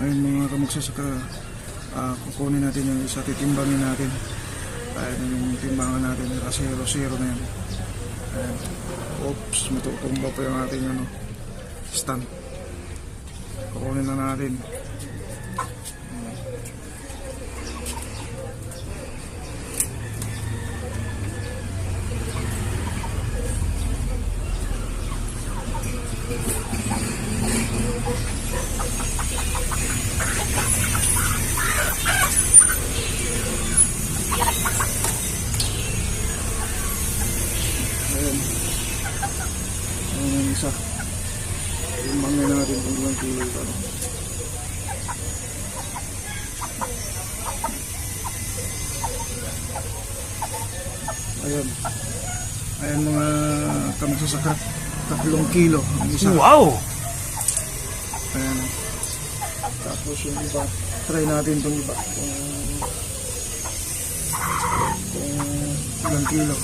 Ayun mga kamagsasaka, kukunin natin yung isa, titimbangin natin. Ayun yung timbangan natin, zero na yan. Ayun. Oops, matutumba pa yung ating stand. Kukunin na natin. Ayan. Ayan yung isa. Timbangin natin kung ilang kilo ito. Ayan. Ayan mga kamagsasaka. 3 kilo ang isa. Wow! Ayan. Tapos yung iba, try natin itong iba. Kung ilang kilo.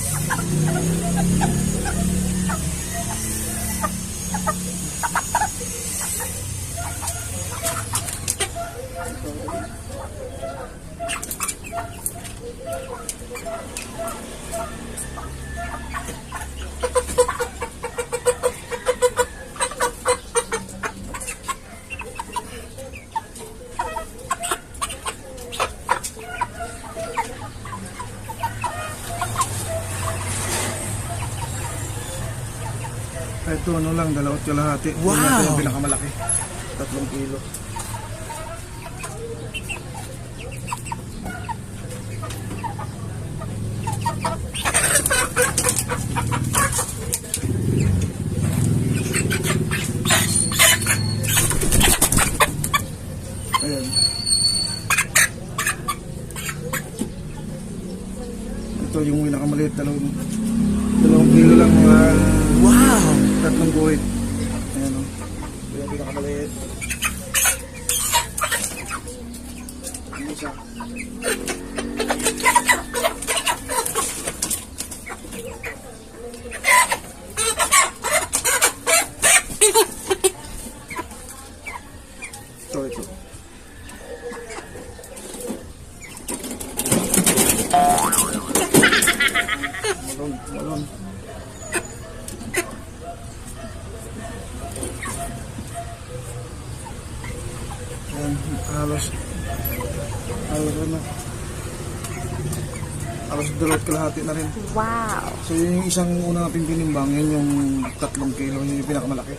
Ito lang, 2.5. Wow! Ito yung pinakamalaki. 3 kilo. Ayan. Ito yung pinakamaliit, 2 kilo lang mga. Wow! 3 guhit. Ayan o. Ito yung pinakamaliit. Ang isa. Ito. Malon. Ayan, halos dalawat kalahati na rin. Wow! So yun yung isang una natin tinimbang, yun yung 3 kilo, yun yung pinakamalaki.